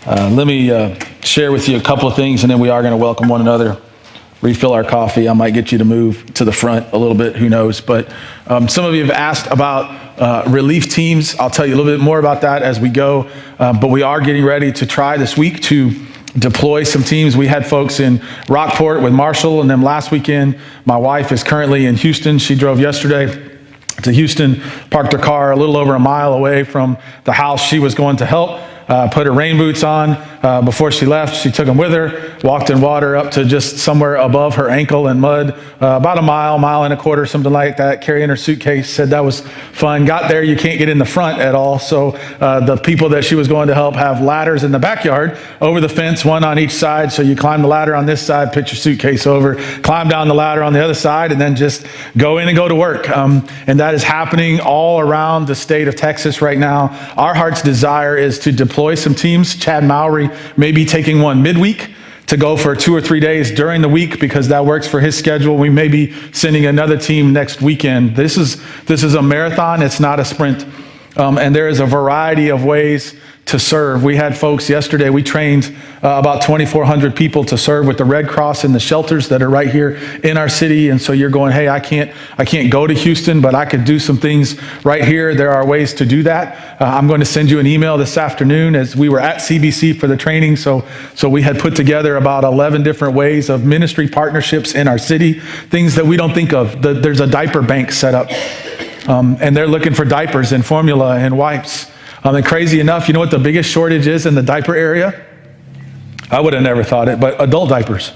Let me share with you a couple of things, and then we are going to welcome one another, refill our coffee. I might get you to move to the front a little bit, who knows. But some of you have asked about relief teams. I'll tell you a little bit more about that as we go. But we are getting ready to try this week to deploy some teams. We had folks in Rockport with Marshall, and then last weekend, my wife is currently in Houston. She drove yesterday to Houston, parked her car a little over a mile away from the house she was going to help. Put her rain boots on before she left. She took them with her, walked in water up to just somewhere above her ankle in mud, about a mile and a quarter, something like that, carrying her suitcase. Said that was fun. Got there, you can't get in the front at all. So the people that she was going to help have ladders in the backyard over the fence, one on each side. So you climb the ladder on this side, put your suitcase over, climb down the ladder on the other side, and then just go in and go to work. And that is happening all around the state of Texas right now. Our heart's desire is to deploy some teams. Chad Mowry may be taking one midweek to go for 2 or 3 days during the week because that works for his schedule. We may be sending another team next weekend. This is a marathon. It's not a sprint. And there is a variety of ways to serve. We had folks yesterday, we trained about 2,400 people to serve with the Red Cross in the shelters that are right here in our city. And so you're going, hey, I can't go to Houston, but I could do some things right here. There are ways to do that. I'm going to send you an email this afternoon as we were at CBC for the training. So we had put together about 11 different ways of ministry partnerships in our city, things that we don't think of. There's a diaper bank set up, and they're looking for diapers and formula and wipes. And crazy enough, you know what the biggest shortage is in the diaper area? I would have never thought it, but adult diapers.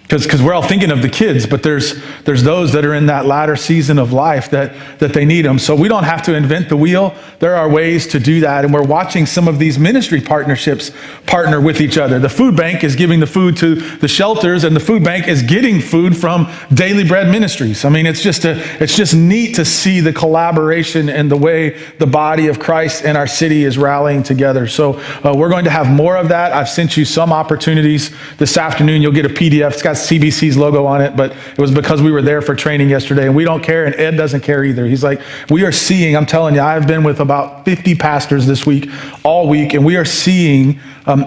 Because we're all thinking of the kids, but there's those that are in that latter season of life that they need them. So we don't have to invent the wheel. There are ways to do that, and we're watching some of these ministry partnerships partner with each other. The food bank is giving the food to the shelters, and the food bank is getting food from Daily Bread Ministries. I mean, it's just neat to see the collaboration and the way the body of Christ in our city is rallying together. So we're going to have more of that. I've sent you some opportunities this afternoon. You'll get a PDF. It's got CBC's logo on it, but it was because we were there for training yesterday, and we don't care, and Ed doesn't care either. He's like, we are seeing, I'm telling you, I've been with about 50 pastors this week, all week, and we are seeing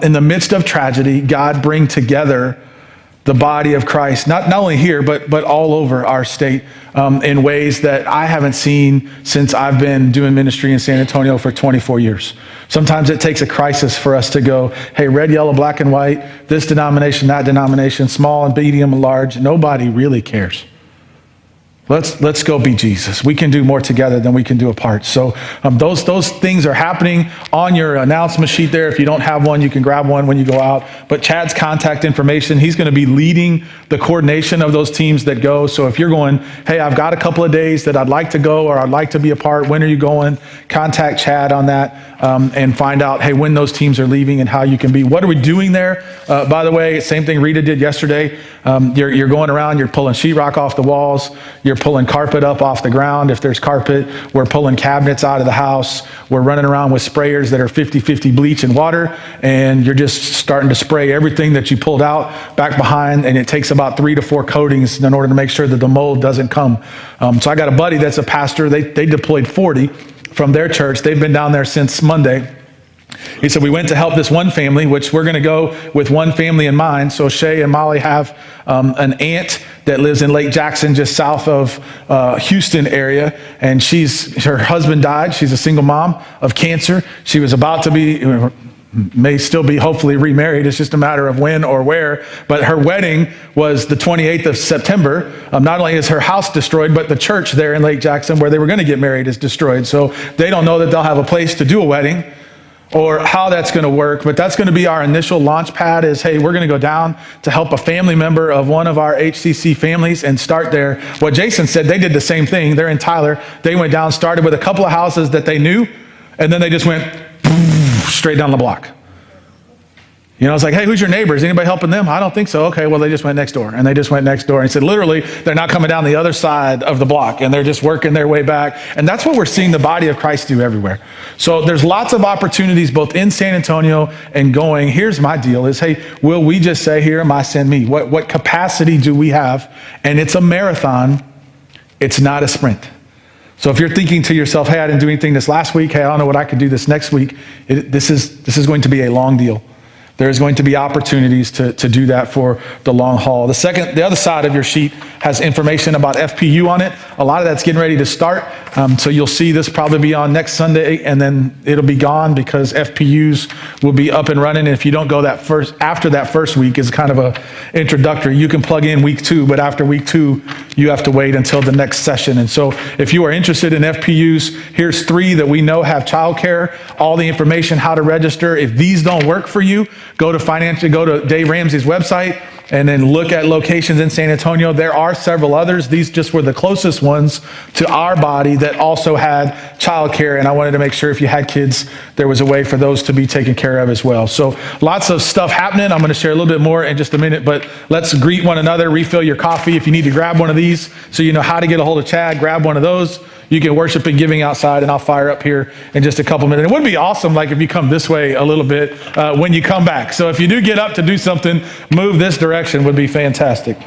in the midst of tragedy, God bring together the body of Christ, not only here, but all over our state in ways that I haven't seen since I've been doing ministry in San Antonio for 24 years. Sometimes it takes a crisis for us to go, hey, red, yellow, black, and white, this denomination, that denomination, small and medium and large, nobody really cares. Let's go be Jesus. We can do more together than we can do apart. So those things are happening on your announcement sheet there. If you don't have one, you can grab one when you go out. But Chad's contact information, he's going to be leading the coordination of those teams that go. So if you're going, hey, I've got a couple of days that I'd like to go or I'd like to be a part, when are you going? Contact Chad on that and find out, hey, when those teams are leaving and how you can be. What are we doing there? By the way, same thing Rita did yesterday. You're going around, you're pulling sheetrock off the walls, you're pulling carpet up off the ground. If there's carpet, we're pulling cabinets out of the house. We're running around with sprayers that are 50-50 bleach and water, and you're just starting to spray everything that you pulled out back behind, and it takes about 3 to 4 coatings in order to make sure that the mold doesn't come. So I got a buddy that's a pastor. They deployed 40 from their church. They've been down there since Monday. He said, we went to help this one family, which we're going to go with one family in mind. So Shay and Molly have an aunt that lives in Lake Jackson, just south of Houston area. And her husband died. She's a single mom of cancer. She was about to be, may still be hopefully remarried. It's just a matter of when or where. But her wedding was the 28th of September. Not only is her house destroyed, but the church there in Lake Jackson where they were going to get married is destroyed. So they don't know that they'll have a place to do a wedding or how that's going to work, but that's going to be our initial launch pad is, hey, we're going to go down to help a family member of one of our HCC families and start there. What Jason said, they did the same thing. They're in Tyler. They went down, started with a couple of houses that they knew, and then they just went straight down the block. You know, it's like, hey, who's your neighbors? Anybody helping them? I don't think so. Okay, well, they just went next door. And they just went next door. And he said, literally, they're not coming down the other side of the block. And they're just working their way back. And that's what we're seeing the body of Christ do everywhere. So there's lots of opportunities both in San Antonio and going. Here's my deal is, hey, will we just say, here am I, send me? What capacity do we have? And it's a marathon. It's not a sprint. So if you're thinking to yourself, hey, I didn't do anything this last week, hey, I don't know what I could do this next week, this is going to be a long deal. There's going to be opportunities to do that for the long haul. The other side of your sheet has information about FPU on it. A lot of that's getting ready to start. So you'll see this probably be on next Sunday, and then it'll be gone because FPUs will be up and running. And if you don't go after that first week is kind of a introductory. You can plug in week 2, but after week 2, you have to wait until the next session. And so if you are interested in FPUs, here's 3 that we know have childcare, all the information, how to register. If these don't work for you, go to Dave Ramsey's website and then look at locations in San Antonio. There are several others. These just were the closest ones to our body that also had childcare, and I wanted to make sure if you had kids, there was a way for those to be taken care of as well. So lots of stuff happening. I'm going to share a little bit more in just a minute, but let's greet one another, refill your coffee. If you need to grab one of these so you know how to get a hold of Chad, grab one of those. You can worship and giving outside, and I'll fire up here in just a couple minutes. It would be awesome, like if you come this way a little bit when you come back. So if you do get up to do something, move this direction would be fantastic.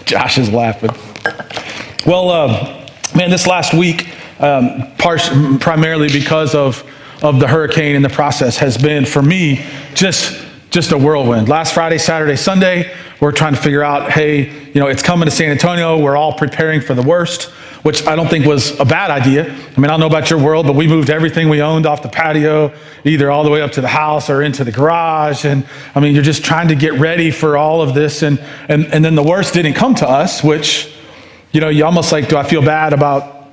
Josh is laughing. Well, man, this last week, primarily because of the hurricane and the process, has been for me just a whirlwind. Last Friday, Saturday, Sunday, we're trying to figure out, hey, it's coming to San Antonio. We're all preparing for the worst, which I don't think was a bad idea. I mean, I don't know about your world, but we moved everything we owned off the patio, either all the way up to the house or into the garage. And I mean, you're just trying to get ready for all of this. And then the worst didn't come to us, which, you almost like, do I feel bad about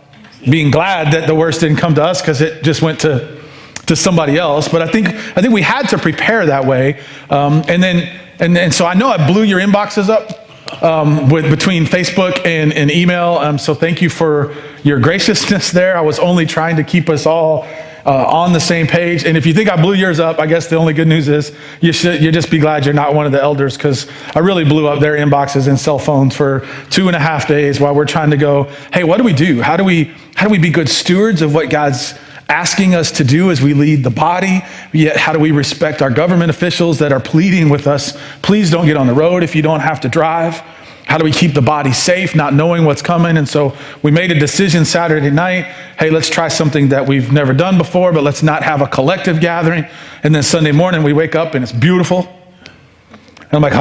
being glad that the worst didn't come to us because it just went to somebody else? But I think we had to prepare that way. And so I know I blew your inboxes up between Facebook and email. So thank you for your graciousness there. I was only trying to keep us all on the same page. And if you think I blew yours up, I guess the only good news is you just be glad you're not one of the elders, because I really blew up their inboxes and cell phones for 2.5 days while we're trying to go, hey, what do we do? How do we be good stewards of what God's asking us to do as we lead the body? Yet how do we respect our government officials that are pleading with us, please don't get on the road if you don't have to drive? How do we keep the body safe, not knowing what's coming? And so we made a decision Saturday night, hey, let's try something that we've never done before, but let's not have a collective gathering. And then Sunday morning we wake up and it's beautiful. And I'm like,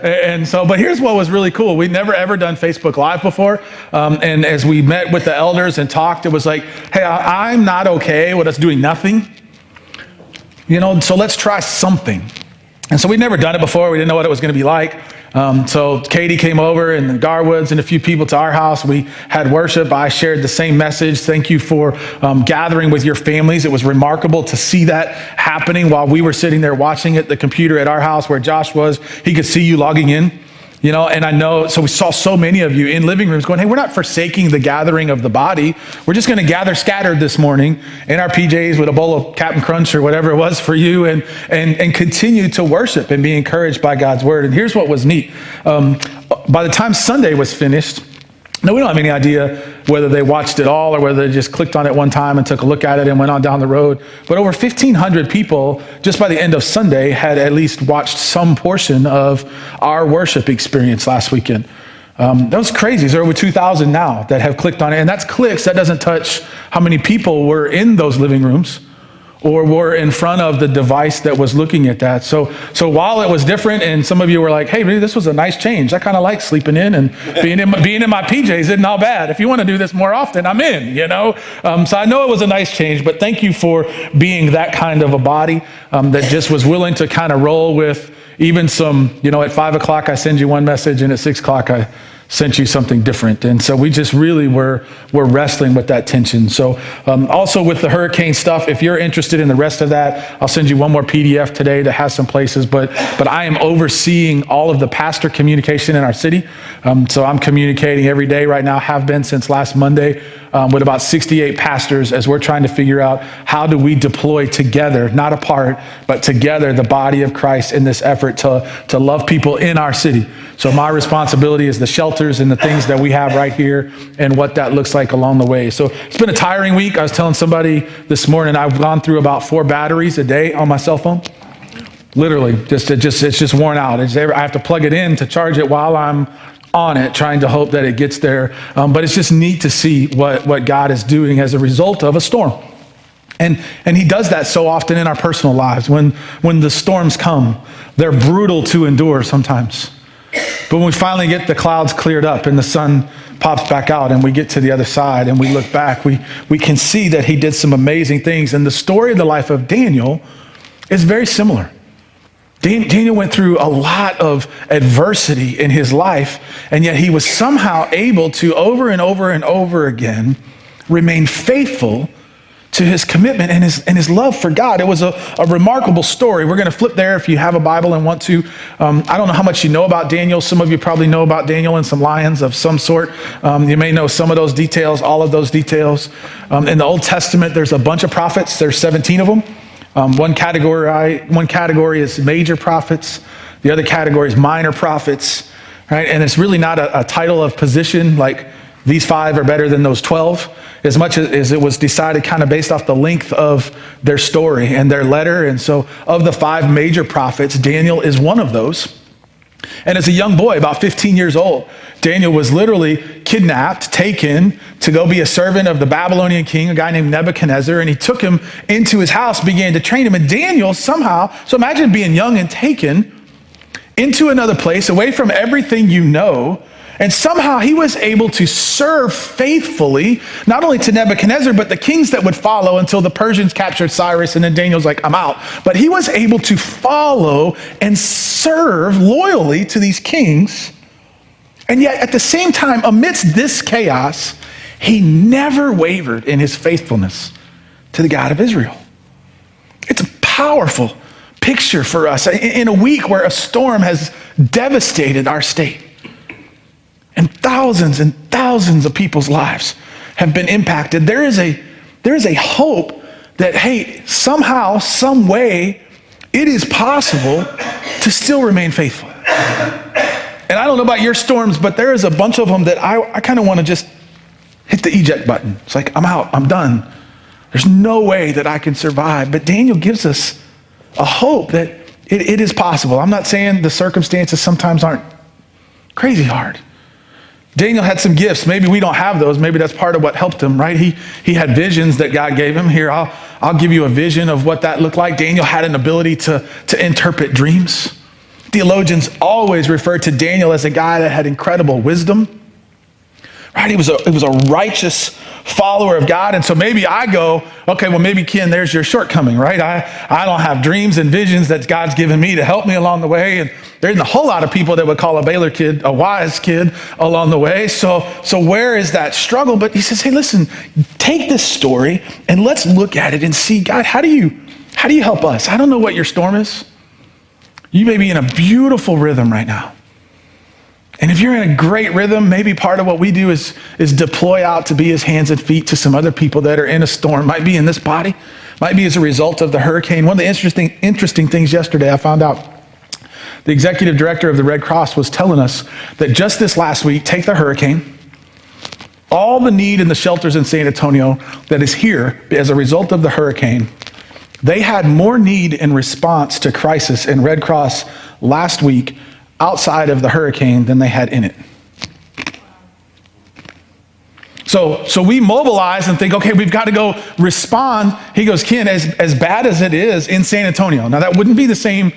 and so, but here's what was really cool. We'd never ever done Facebook Live before. And as we met with the elders and talked, it was like, hey, I'm not okay with us doing nothing. So let's try something. And so we'd never done it before. We didn't know what it was going to be like. So Katie came over and the Garwoods and a few people to our house. We had worship. I shared the same message. Thank you for gathering with your families. It was remarkable to see that happening while we were sitting there watching it. The computer at our house where Josh was, he could see you logging in. And I know, so we saw so many of you in living rooms going, hey, we're not forsaking the gathering of the body. We're just going to gather scattered this morning in our PJs with a bowl of Captain Crunch or whatever it was for you, and continue to worship and be encouraged by God's word. And here's what was neat. By the time Sunday was finished, now we don't have any idea whether they watched it all or whether they just clicked on it one time and took a look at it and went on down the road. But over 1,500 people, just by the end of Sunday, had at least watched some portion of our worship experience last weekend. That was crazy. There are over 2,000 now that have clicked on it. And that's clicks. That doesn't touch how many people were in those living rooms or were in front of the device that was looking at that. So while it was different, and some of you were like, hey, really, this was a nice change. I kind of like sleeping in and being in my PJs isn't all bad. If you want to do this more often, I'm in, So I know it was a nice change, but thank you for being that kind of a body that just was willing to kind of roll with even some, at 5 o'clock, I send you one message, and at 6 o'clock, I sent you something different. And so we just really were wrestling with that tension. So also with the hurricane stuff, if you're interested in the rest of that, I'll send you one more PDF today that has some places, but I am overseeing all of the pastor communication in our city. So I'm communicating every day right now, have been since last Monday, with about 68 pastors as we're trying to figure out how do we deploy together, not apart, but together, the body of Christ in this effort to love people in our city. So my responsibility is the shelters and the things that we have right here and what that looks like along the way. So it's been a tiring week. I was telling somebody this morning, I've gone through about 4 batteries a day on my cell phone. Literally, it's just worn out. I have to plug it in to charge it while I'm on it, trying to hope that it gets there. But it's just neat to see what God is doing as a result of a storm. And he does that so often in our personal lives. When the storms come, they're brutal to endure sometimes. But when we finally get the clouds cleared up and the sun pops back out and we get to the other side and we look back, we can see that he did some amazing things. And the story of the life of Daniel is very similar. Daniel went through a lot of adversity in his life, and yet he was somehow able to over and over and over again remain faithful to his commitment and his love for God. It was a remarkable story. We're going to flip there if you have a Bible and want to. I don't know how much you know about Daniel. Some of you probably know about Daniel and some lions of some sort. You may know some of those details, all of those details. In the Old Testament, there's a bunch of prophets. There's 17 of them. One category is major prophets. The other category is minor prophets, right? And it's really not a title of position like these 5 are better than those 12, as much as it was decided kind of based off the length of their story and their letter. And so of the 5 major prophets, Daniel is one of those. And as a young boy, about 15 years old, Daniel was literally kidnapped, taken to go be a servant of the Babylonian king, a guy named Nebuchadnezzar, and he took him into his house, began to train him. And Daniel somehow, so imagine being young and taken into another place, away from everything you know, and somehow he was able to serve faithfully, not only to Nebuchadnezzar, but the kings that would follow until the Persians captured Cyrus, and then Daniel's like, I'm out. But he was able to follow and serve loyally to these kings. And yet at the same time, amidst this chaos, he never wavered in his faithfulness to the God of Israel. It's a powerful picture for us in a week where a storm has devastated our state. And thousands of people's lives have been impacted. There is a hope that, hey, somehow, some way, it is possible to still remain faithful. And I don't know about your storms, but there is a bunch of them that I kind of want to just hit the eject button. It's like, I'm out, I'm done. There's no way that I can survive. But Daniel gives us a hope that it is possible. I'm not saying the circumstances sometimes aren't crazy hard. Daniel had some gifts. Maybe we don't have those. Maybe that's part of what helped him, right? He had visions that God gave him. Here, I'll give you a vision of what that looked like. Daniel had an ability to interpret dreams. Theologians always refer to Daniel as a guy that had incredible wisdom. Right? He was a righteous follower of God. And so maybe I go, okay, well, maybe Ken, there's your shortcoming, right? I don't have dreams and visions that God's given me to help me along the way. And there isn't a whole lot of people that would call a Baylor kid a wise kid along the way. So where is that struggle? But he says, hey, listen, take this story and let's look at it and see, God, how do you help us? I don't know what your storm is. You may be in a beautiful rhythm right now. And if you're in a great rhythm, maybe part of what we do is deploy out to be his hands and feet to some other people that are in a storm. Might be in this body, might be as a result of the hurricane. One of the interesting things yesterday, I found out the executive director of the Red Cross was telling us that just this last week, take the hurricane, all the need in the shelters in San Antonio that is here as a result of the hurricane, they had more need in response to crisis in Red Cross last week outside of the hurricane than they had in it. So we mobilize and think, okay, we've got to go respond. He goes, Ken, as bad as it is in San Antonio. Now that wouldn't be the same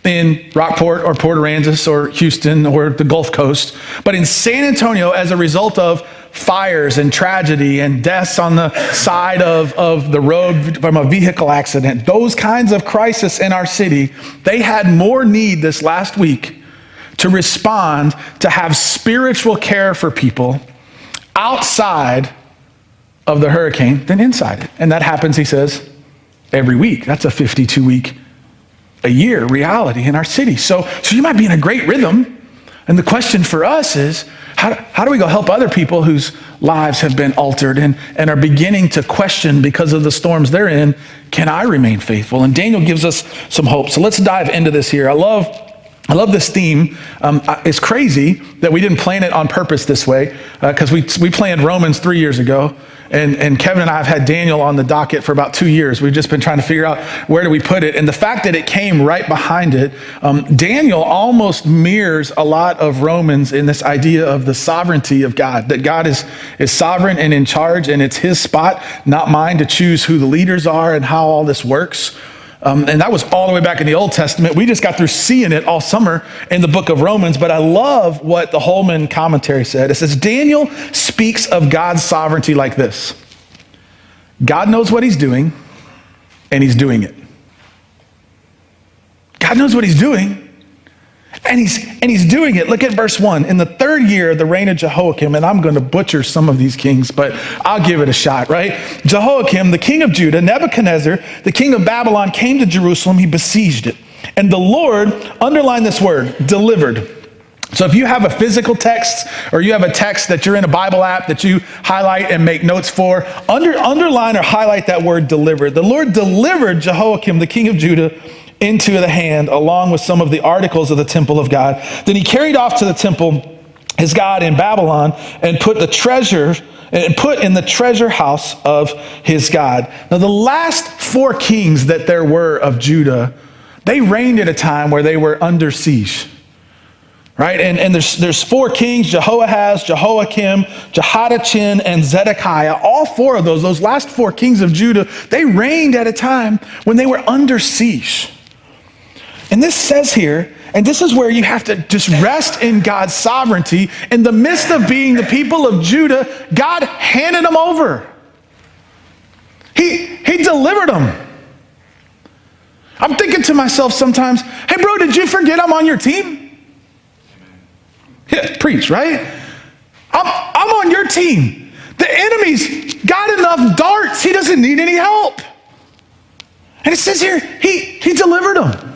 in Rockport or Port Aransas or Houston or the Gulf Coast. But in San Antonio, as a result of fires and tragedy and deaths on the side of the road from a vehicle accident, those kinds of crises in our city, they had more need this last week to respond, to have spiritual care for people outside of the hurricane than inside it. And that happens, he says, every week. That's a 52-week a year reality in our city. So you might be in a great rhythm. And the question for us is, how do we go help other people whose lives have been altered and are beginning to question because of the storms they're in, can I remain faithful? And Daniel gives us some hope. So let's dive into this here. I love this theme. It's crazy that we didn't plan it on purpose this way because we planned Romans 3 years ago. And Kevin and I have had Daniel on the docket for about 2 years. We've just been trying to figure out where do we put it. And the fact that it came right behind it, Daniel almost mirrors a lot of Romans in this idea of the sovereignty of God, that God is sovereign and in charge, and it's his spot, not mine, to choose who the leaders are and how all this works. And that was all the way back in the Old Testament. We just got through seeing it all summer in the book of Romans, but I love what the Holman commentary said. It says, Daniel speaks of God's sovereignty like this: God knows what he's doing, and he's doing it. God knows what he's doing, and he's doing it. Look at verse 1. In the 3rd year of the reign of Jehoiakim, and I'm going to butcher some of these kings, but I'll give it a shot, right? Jehoiakim, the king of Judah, Nebuchadnezzar, the king of Babylon, came to Jerusalem. He besieged it. And the Lord, underline this word, delivered. So if you have a physical text, or you have a text that you're in a Bible app that you highlight and make notes for, underline or highlight that word delivered. The Lord delivered Jehoiakim, the king of Judah, into the hand, along with some of the articles of the temple of God. Then he carried off to the temple his God in Babylon, and put in the treasure house of his God. Now, the last 4 kings that there were of Judah, they reigned at a time where they were under siege. Right? And there's 4 kings: Jehoahaz, Jehoiakim, Jehoiachin, and Zedekiah. All 4 of those last 4 kings of Judah, they reigned at a time when they were under siege. And this says here, and this is where you have to just rest in God's sovereignty. In the midst of being the people of Judah, God handed them over. He delivered them. I'm thinking to myself sometimes, hey bro, did you forget I'm on your team? Yeah, preach, right? I'm on your team. The enemy's got enough darts. He doesn't need any help. And it says here, he delivered them.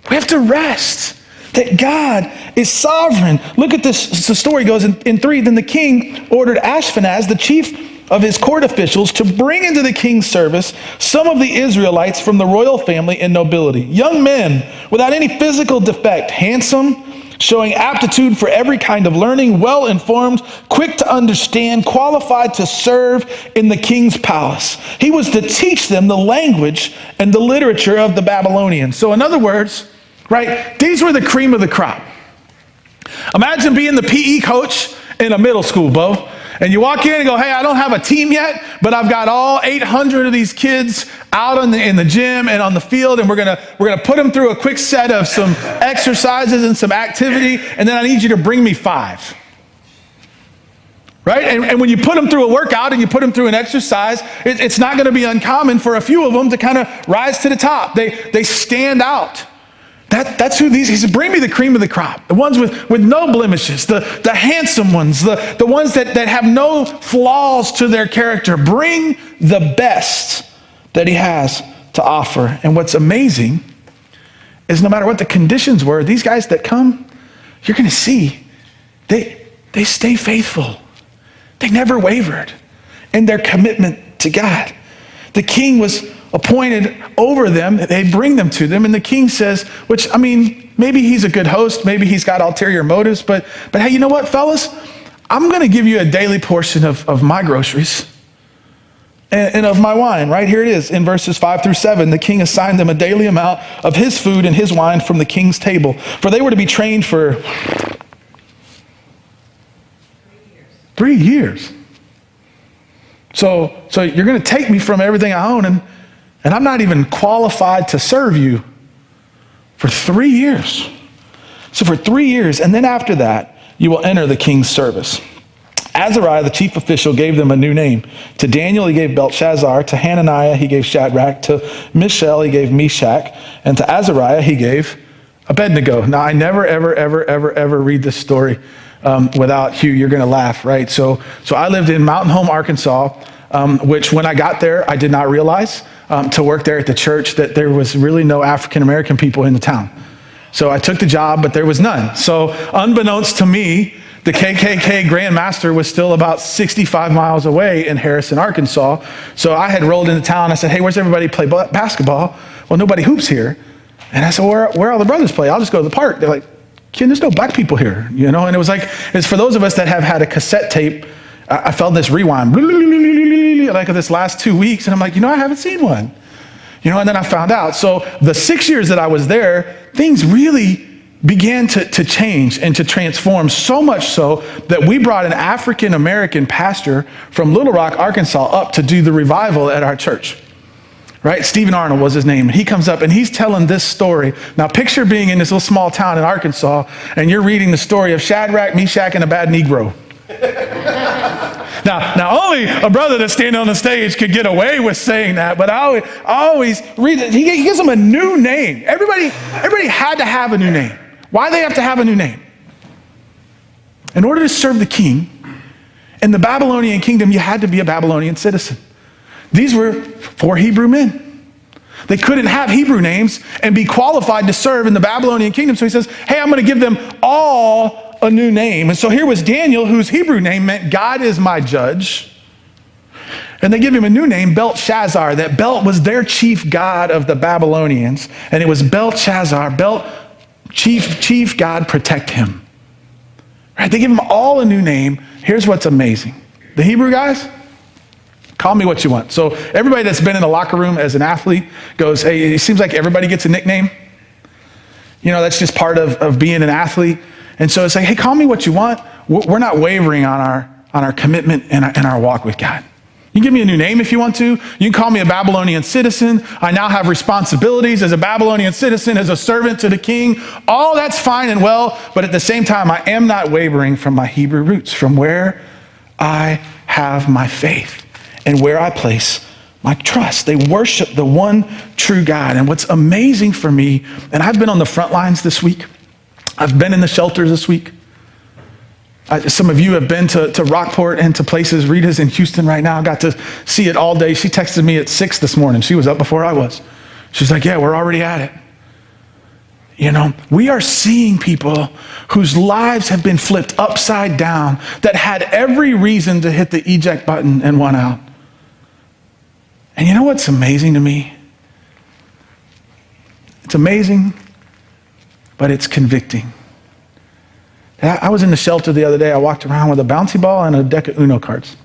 We have to rest that God is sovereign. Look at this. The story goes in 3. Then the king ordered Ashpenaz, the chief of his court officials, to bring into the king's service some of the Israelites from the royal family and nobility. Young men without any physical defect, handsome, showing aptitude for every kind of learning, well-informed, quick to understand, qualified to serve in the king's palace. He was to teach them the language and the literature of the Babylonians. So in other words, right, these were the cream of the crop. Imagine being the PE coach in a middle school, Bo. And you walk in and go, hey, I don't have a team yet, but I've got all 800 of these kids out in the gym and on the field, and we're gonna put them through a quick set of some exercises and some activity, and then I need you to bring me 5. Right? And when you put them through a workout and you put them through an exercise, it's not going to be uncommon for a few of them to kind of rise to the top. They stand out. That's who these, he said, bring me the cream of the crop. The ones with no blemishes, the handsome ones, the ones that have no flaws to their character. Bring the best that he has to offer. And what's amazing is no matter what the conditions were, these guys that come, you're going to see, they stay faithful. They never wavered in their commitment to God. The king was appointed over them. They bring them to them. And the king says, which, I mean, maybe he's a good host. Maybe he's got ulterior motives. But hey, you know what, fellas? I'm going to give you a daily portion of my groceries and of my wine. Right here it is in verses 5-7. The king assigned them a daily amount of his food and his wine from the king's table. For they were to be trained for 3 years. So you're going to take me from everything I own, and I'm not even qualified to serve you for 3 years. So for 3 years, and then after that, you will enter the king's service. Azariah, the chief official, gave them a new name. To Daniel, he gave Belshazzar. To Hananiah, he gave Shadrach. To Mishael, he gave Meshach. And to Azariah, he gave Abednego. Now, I never, ever read this story without Hugh. You're going to laugh, right? So I lived in Mountain Home, Arkansas, which when I got there, I did not realize to work there at the church that there was really no African-American people in the town. So I took the job, but there was none. So unbeknownst to me, the KKK Grand Master was still about 65 miles away in Harrison, Arkansas. So I had rolled into town. I said, hey, where's everybody play basketball? Well, nobody hoops here. And I said, where all the brothers play? I'll just go to the park. They're like, Ken, there's no black people here, you know? And it was like, it's for those of us that have had a cassette tape I felt this rewind, like this last 2 weeks, and I'm like, I haven't seen one. And then I found out. So the 6 years that I was there, things really began to change and to transform, so much so that we brought an African-American pastor from Little Rock, Arkansas, up to do the revival at our church. Right? Stephen Arnold was his name. And he comes up and he's telling this story. Now picture being in this little small town in Arkansas and you're reading the story of Shadrach, Meshach, and a bad Negro. Now only a brother that's standing on the stage could get away with saying that, but I always read it. He gives them a new name. Everybody had to have a new name. Why do they have to have a new name? In order to serve the king in the Babylonian kingdom, you had to be a Babylonian citizen. These were 4 Hebrew men. They couldn't have Hebrew names and be qualified to serve in the Babylonian kingdom. So he says, hey, I'm going to give them all a new name. And so here was Daniel, whose Hebrew name meant God is my judge. And they give him a new name, Belteshazzar. That Belt was their chief god of the Babylonians. And it was Belteshazzar, chief god, protect him. Right? They give him all a new name. Here's what's amazing. The Hebrew guys, call me what you want. So everybody that's been in the locker room as an athlete goes, hey, it seems like everybody gets a nickname. That's just part of being an athlete. And so it's like, hey, call me what you want. We're not wavering on our commitment and our walk with God. You can give me a new name if you want to. You can call me a Babylonian citizen. I now have responsibilities as a Babylonian citizen, as a servant to the king. All that's fine and well, but at the same time, I am not wavering from my Hebrew roots, from where I have my faith and where I place my trust. They worship the one true God. And what's amazing for me, and I've been on the front lines this week. I've been in the shelters this week. Some of you have been to Rockport and to places. Rita's in Houston right now. I got to see it all day. She texted me at 6 this morning. She was up before I was. She's like, yeah, we're already at it. We are seeing people whose lives have been flipped upside down that had every reason to hit the eject button and want out. And you know what's amazing to me? It's amazing, but it's convicting. I was in the shelter the other day. I walked around with a bouncy ball and a deck of Uno cards.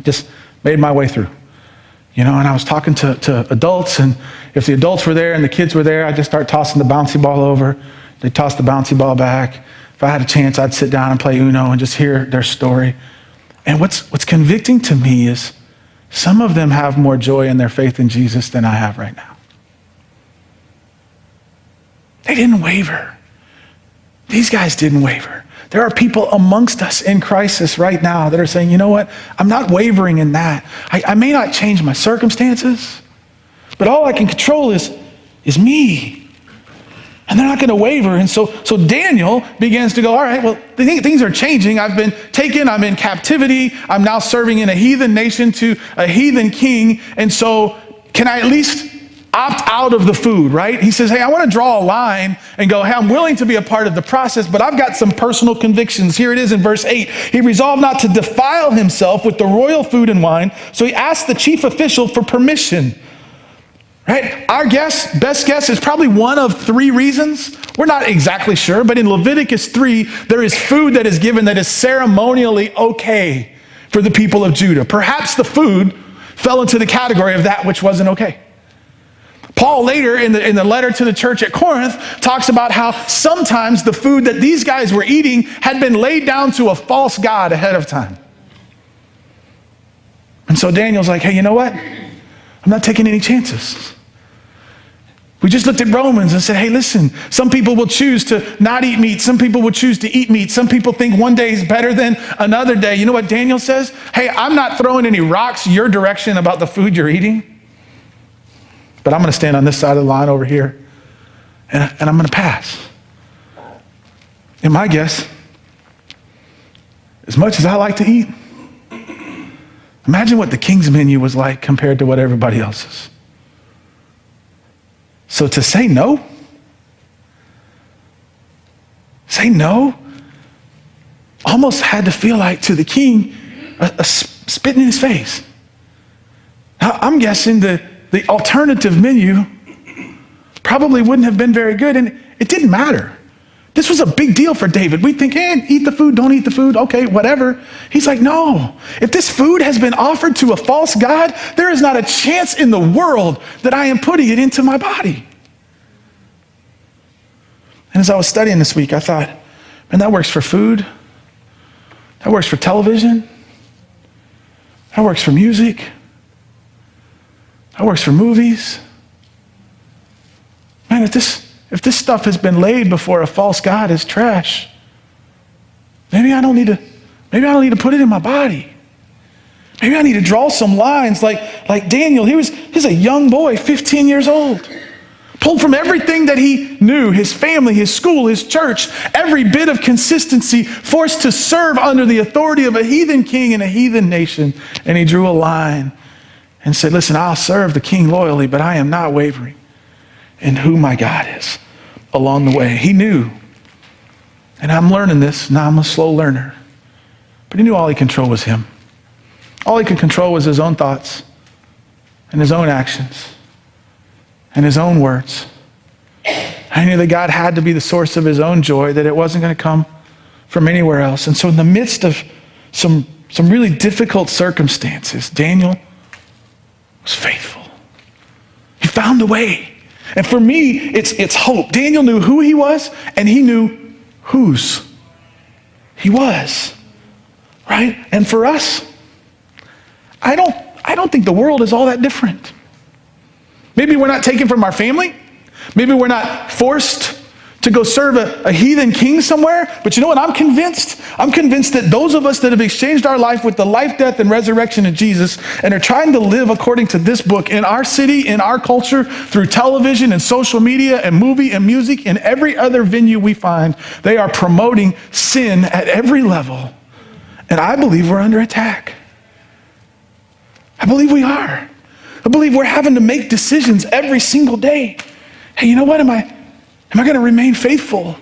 Just made my way through. And I was talking to adults, and if the adults were there and the kids were there, I'd just start tossing the bouncy ball over. They'd toss the bouncy ball back. If I had a chance, I'd sit down and play Uno and just hear their story. And what's convicting to me is some of them have more joy in their faith in Jesus than I have right now. They didn't waver. These guys didn't waver. There are people amongst us in crisis right now that are saying, you know what? I'm not wavering in that. I may not change my circumstances, but all I can control is me. And they're not going to waver. And so Daniel begins to go, all right, well, things are changing. I've been taken. I'm in captivity. I'm now serving in a heathen nation to a heathen king. And so can I at least opt out of the food, right? He says, hey, I want to draw a line and go, hey, I'm willing to be a part of the process, but I've got some personal convictions. Here it is in verse 8. He resolved not to defile himself with the royal food and wine, so he asked the chief official for permission. Right? Our best guess is probably one of 3 reasons. We're not exactly sure, but in Leviticus 3, there is food that is given that is ceremonially okay for the people of Judah. Perhaps the food fell into the category of that which wasn't okay. Paul later in the letter to the church at Corinth talks about how sometimes the food that these guys were eating had been laid down to a false god ahead of time. And so Daniel's like, hey, you know what? I'm not taking any chances. We just looked at Romans and said, hey, listen, some people will choose to not eat meat. Some people will choose to eat meat. Some people think one day is better than another day. You know what Daniel says? Hey, I'm not throwing any rocks your direction about the food you're eating. But I'm going to stand on this side of the line over here, and I'm going to pass. And my guess, as much as I like to eat, imagine what the king's menu was like compared to what everybody else's. So to say no, almost had to feel like to the king a spit in his face. Now, I'm guessing the alternative menu probably wouldn't have been very good, and it didn't matter This was a big deal for David. We think, eat the food, don't eat the food, okay, whatever. He's like, no. If this food has been offered to a false god, there is not a chance in the world that I am putting it into my body. And as I was studying this week, I thought, man, that works for food. That works for television. That works for music. That works for movies. Man, if this stuff has been laid before a false god as trash, maybe I don't need to put it in my body. Maybe I need to draw some lines like Daniel. He's a young boy, 15 years old. Pulled from everything that he knew, his family, his school, his church, every bit of consistency, forced to serve under the authority of a heathen king in a heathen nation. And he drew a line and said, listen, I'll serve the king loyally, but I am not wavering in who my God is along the way. He knew, and I'm learning this, now I'm a slow learner, but he knew all he controlled was him. All he could control was his own thoughts and his own actions and his own words. I knew that God had to be the source of his own joy, that it wasn't going to come from anywhere else. And so in the midst of some really difficult circumstances, Daniel was faithful. He found a way. And for me, it's hope. Daniel knew who he was, and he knew whose he was. Right? And for us, I don't think the world is all that different. Maybe we're not taken from our family. Maybe we're not forced to go serve a heathen king somewhere. But you know what I'm convinced? I'm convinced that those of us that have exchanged our life with the life, death, and resurrection of Jesus and are trying to live according to this book in our city, in our culture, through television and social media and movie and music and every other venue we find, they are promoting sin at every level. And I believe we're under attack. I believe we are. I believe we're having to make decisions every single day. Hey, you know what? Am I going to remain faithful?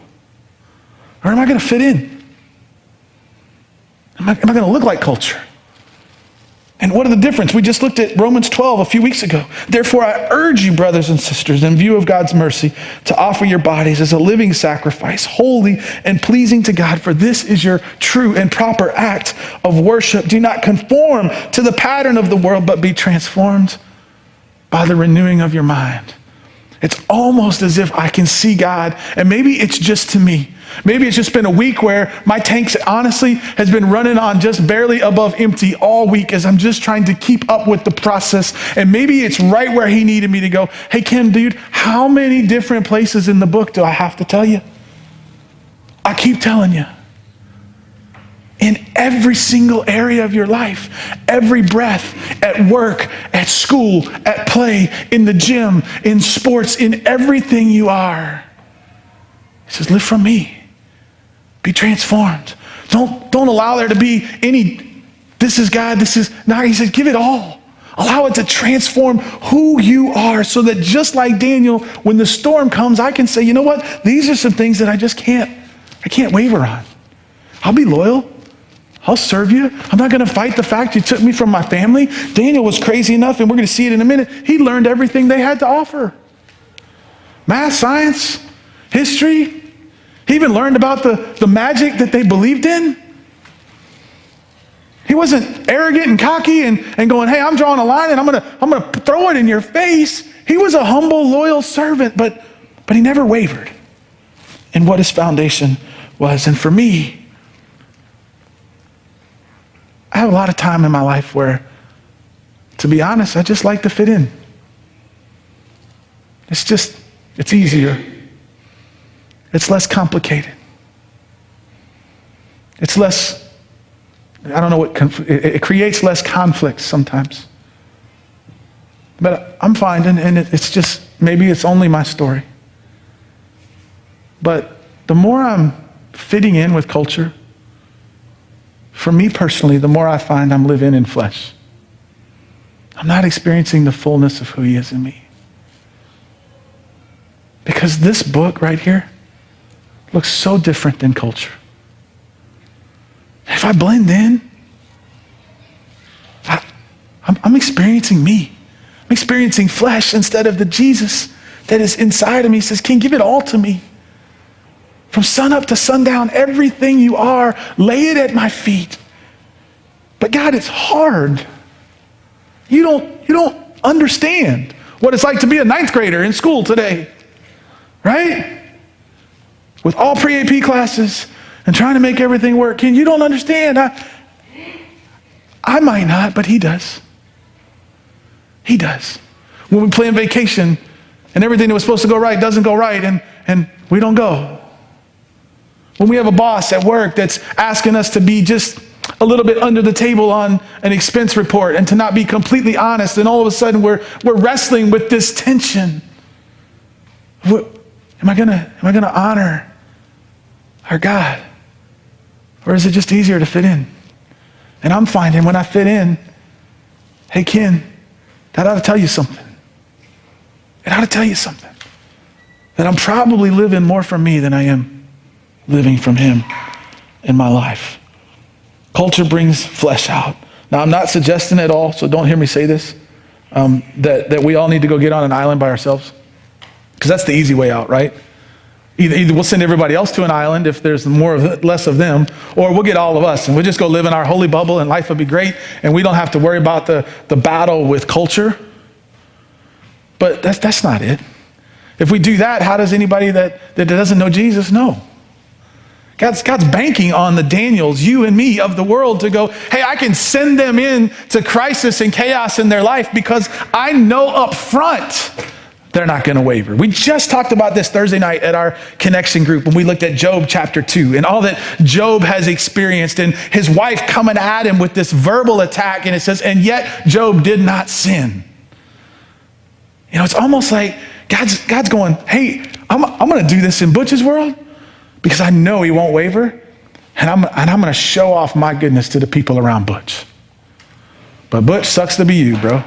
Or am I going to fit in? Am I going to look like culture? And what are the difference? We just looked at Romans 12 a few weeks ago. Therefore, I urge you, brothers and sisters, in view of God's mercy, to offer your bodies as a living sacrifice, holy and pleasing to God, for this is your true and proper act of worship. Do not conform to the pattern of the world, but be transformed by the renewing of your mind. It's almost as if I can see God, and maybe it's just to me. Maybe it's just been a week where my tank honestly has been running on just barely above empty all week as I'm just trying to keep up with the process. And maybe it's right where he needed me to go. Hey, Ken, dude, how many different places in the book do I have to tell you? I keep telling you. In every single area of your life, every breath, at work, at school, at play, in the gym, in sports, in everything you are. He says, live from me. Be transformed. Don't allow there to be any, this is God, this is not. He says, give it all. Allow it to transform who you are so that just like Daniel, when the storm comes, I can say, you know what? These are some things that I can't waver on. I'll be loyal. I'll serve you. I'm not going to fight the fact you took me from my family. Daniel was crazy enough, and we're going to see it in a minute. He learned everything they had to offer. Math, science, history. He even learned about the magic that they believed in. He wasn't arrogant and cocky and going, hey, I'm drawing a line and I'm going to throw it in your face. He was a humble, loyal servant, but he never wavered in what his foundation was. And for me, I have a lot of time in my life where, to be honest, I just like to fit in. It's easier. It's less complicated. It's less, I don't know it creates less conflict sometimes. But I'm finding, and it's just, maybe it's only my story. But the more I'm fitting in with culture, for me personally, the more I find I'm living in flesh. I'm not experiencing the fullness of who he is in me. Because this book right here looks so different than culture. If I blend in, I'm experiencing me. I'm experiencing flesh instead of the Jesus that is inside of me. He says, King, give it all to me. From sunup to sundown, everything you are, lay it at my feet. But God, it's hard. You don't understand what it's like to be a ninth grader in school today, right? With all pre-AP classes and trying to make everything work. And you don't understand. I might not, but he does. He does. When we plan vacation and everything that was supposed to go right doesn't go right, and we don't go. When we have a boss at work that's asking us to be just a little bit under the table on an expense report and to not be completely honest, and all of a sudden we're wrestling with this tension. Am I gonna honor our God? Or is it just easier to fit in? And I'm finding when I fit in, hey Ken, that ought to tell you something. It ought to tell you something. That I'm probably living more from me than I am living from him in my life. Culture brings flesh out. Now, I'm not suggesting at all, so don't hear me say this, that we all need to go get on an island by ourselves. Because that's the easy way out, right? Either we'll send everybody else to an island if there's less of them, or we'll get all of us and we'll just go live in our holy bubble and life will be great and we don't have to worry about the battle with culture. But that's not it. If we do that, how does anybody that doesn't know Jesus know? God's banking on the Daniels, you and me, of the world to go, hey, I can send them in to crisis and chaos in their life because I know up front they're not going to waver. We just talked about this Thursday night at our connection group when we looked at Job chapter 2 and all that Job has experienced and his wife coming at him with this verbal attack, and it says, and yet Job did not sin. You know, it's almost like God's going, hey, I'm going to do this in Butch's world because I know he won't waver, and I'm going to show off my goodness to the people around Butch. But Butch, sucks to be you, bro.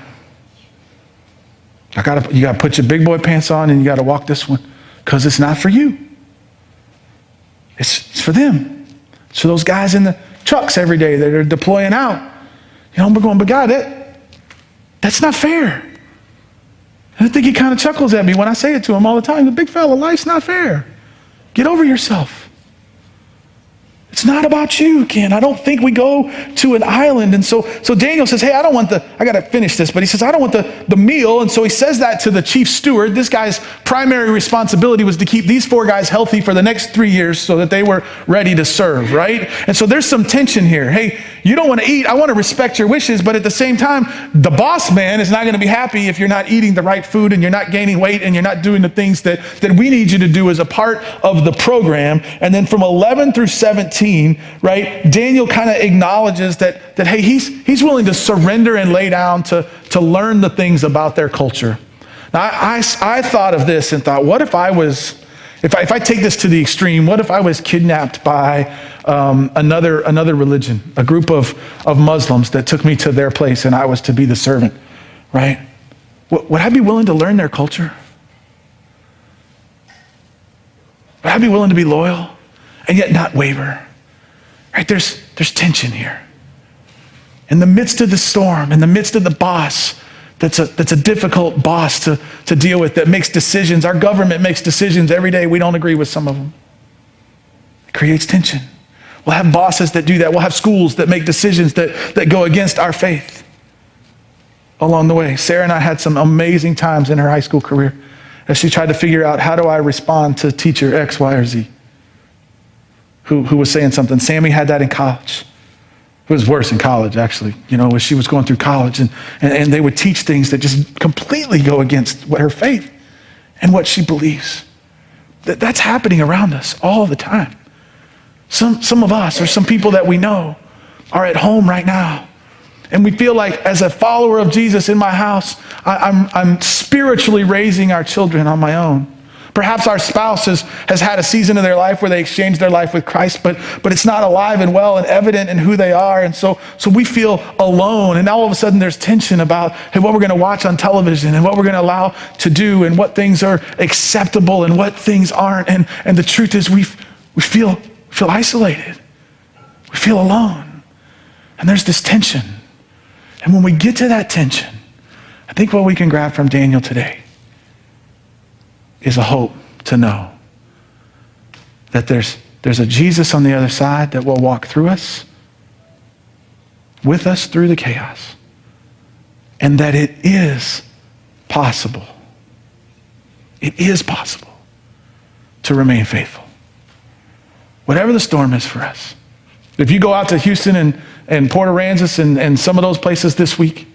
You got to put your big boy pants on and you got to walk this one because it's not for you. It's for them. It's for those guys in the trucks every day that are deploying out. You know, we're going, but God, that's not fair. And I think he kind of chuckles at me when I say it to him all the time. The big fella, life's not fair. Get over yourself. It's not about you, Ken. I don't think we go to an island. And so Daniel says, hey, I got to finish this, but he says, I don't want the meal. And so he says that to the chief steward. This guy's primary responsibility was to keep these 4 guys healthy for the next 3 years so that they were ready to serve, right? And so there's some tension here. Hey, you don't want to eat. I want to respect your wishes, but at the same time, the boss man is not going to be happy if you're not eating the right food and you're not gaining weight and you're not doing the things that we need you to do as a part of the program. And then from 11 through 17, right, Daniel kind of acknowledges that hey, he's willing to surrender and lay down to learn the things about their culture. Now, I thought of this and thought, what if if I take this to the extreme, what if I was kidnapped by another religion, a group of Muslims that took me to their place and I was to be the servant, right? Would I be willing to learn their culture? Would I be willing to be loyal and yet not waver? Right? There's tension here. In the midst of the storm, in the midst of the boss, that's a difficult boss to deal with, that makes decisions. Our government makes decisions every day. We don't agree with some of them. It creates tension. We'll have bosses that do that. We'll have schools that make decisions that go against our faith along the way. Sarah and I had some amazing times in her high school career as she tried to figure out, how do I respond to teacher X, Y, or Z? Who was saying something. Sammy had that in college. It was worse in college, actually, as she was going through college. And they would teach things that just completely go against what her faith and what she believes. That's happening around us all the time. Some of us, or some people that we know, are at home right now. And we feel like, as a follower of Jesus in my house, I'm spiritually raising our children on my own. Perhaps our spouse has had a season of their life where they exchanged their life with Christ, but it's not alive and well and evident in who they are. And so we feel alone. And now all of a sudden there's tension about, hey, what we're going to watch on television and what we're going to allow to do and what things are acceptable and what things aren't. And the truth is we feel isolated. We feel alone. And there's this tension. And when we get to that tension, I think what we can grab from Daniel today is a hope to know that there's a Jesus on the other side that will walk through us, with us through the chaos, and that it is possible. It is possible to remain faithful. Whatever the storm is for us. If you go out to Houston and Port Aransas and some of those places this week,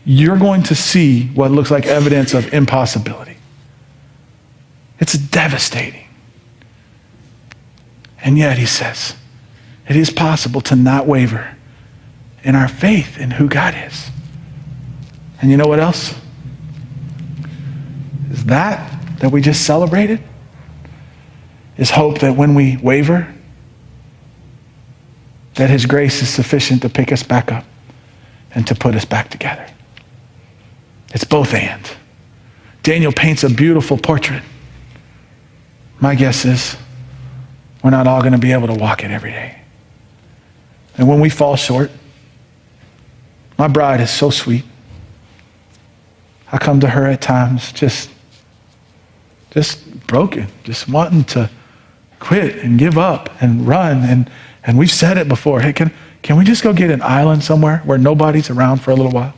you're going to see what looks like evidence of impossibility. It's devastating. And yet, he says, it is possible to not waver in our faith in who God is. And you know what else? Is that we just celebrated is hope that when we waver, that his grace is sufficient to pick us back up and to put us back together. It's both and. Daniel paints a beautiful portrait. My guess is we're not all going to be able to walk it every day. And when we fall short, my bride is so sweet. I come to her at times just broken, just wanting to quit and give up and run. And we've said it before. Hey, can we just go get an island somewhere where nobody's around for a little while?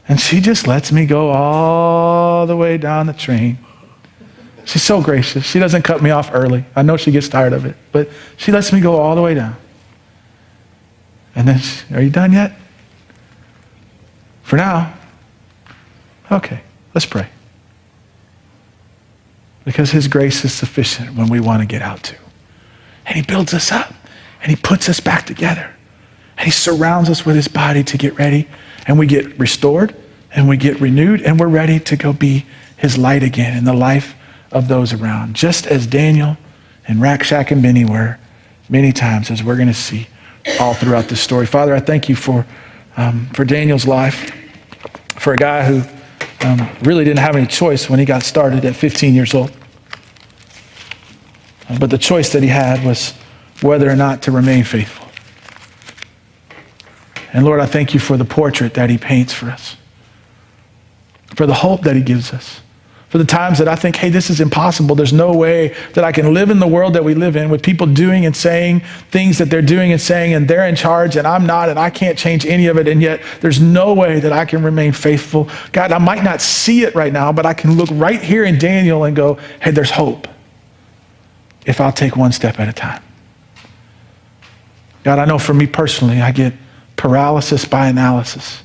And she just lets me go all the way down the train. She's so gracious. She doesn't cut me off early. I know she gets tired of it, but she lets me go all the way down. And then, are you done yet? For now. Okay, let's pray. Because his grace is sufficient when we want to get out too. And he builds us up and he puts us back together. And he surrounds us with his body to get ready. And we get restored and we get renewed and we're ready to go be his light again in the life of those around. Just as Daniel and Rakshak and Benny were many times, as we're going to see all throughout this story. Father, I thank you for Daniel's life, for a guy who really didn't have any choice when he got started at 15 years old. But the choice that he had was whether or not to remain faithful. And Lord, I thank you for the portrait that he paints for us, for the hope that he gives us, for the times that I think, hey, this is impossible. There's no way that I can live in the world that we live in with people doing and saying things that they're doing and saying, and they're in charge and I'm not, and I can't change any of it. And yet there's no way that I can remain faithful. God, I might not see it right now, but I can look right here in Daniel and go, hey, there's hope if I'll take one step at a time. God, I know for me personally, I get paralysis by analysis.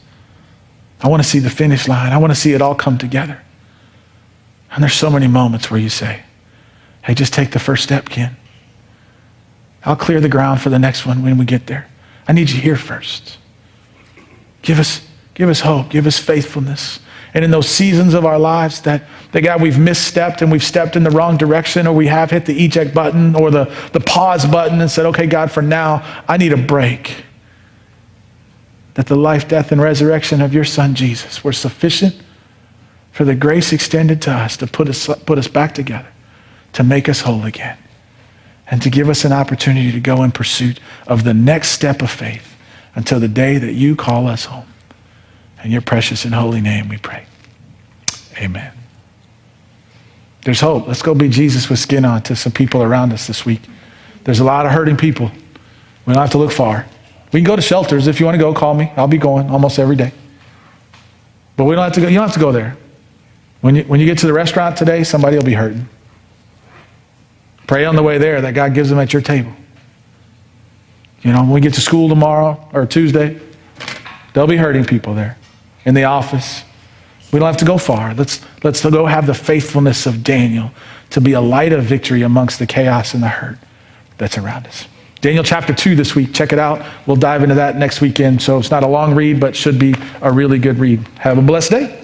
I want to see the finish line. I want to see it all come together. And there's so many moments where you say, hey, just take the first step, Ken. I'll clear the ground for the next one when we get there. I need you here first. Give us hope, give us faithfulness. And in those seasons of our lives that God, we've misstepped and we've stepped in the wrong direction, or we have hit the eject button or the pause button and said, okay, God, for now, I need a break. That the life, death, and resurrection of your son, Jesus, were sufficient for the grace extended to us to put us back together, to make us whole again, and to give us an opportunity to go in pursuit of the next step of faith until the day that you call us home. In your precious and holy name we pray. Amen. There's hope. Let's go be Jesus with skin on to some people around us this week. There's a lot of hurting people. We don't have to look far. We can go to shelters. If you want to go, call me. I'll be going almost every day. But we don't have to go. You don't have to go there. When you get to the restaurant today, somebody will be hurting. Pray on the way there that God gives them at your table. You know, when we get to school tomorrow or Tuesday, there'll be hurting people there. In the office. We don't have to go far. Let's go have the faithfulness of Daniel to be a light of victory amongst the chaos and the hurt that's around us. Daniel chapter 2 this week. Check it out. We'll dive into that next weekend. So it's not a long read, but should be a really good read. Have a blessed day.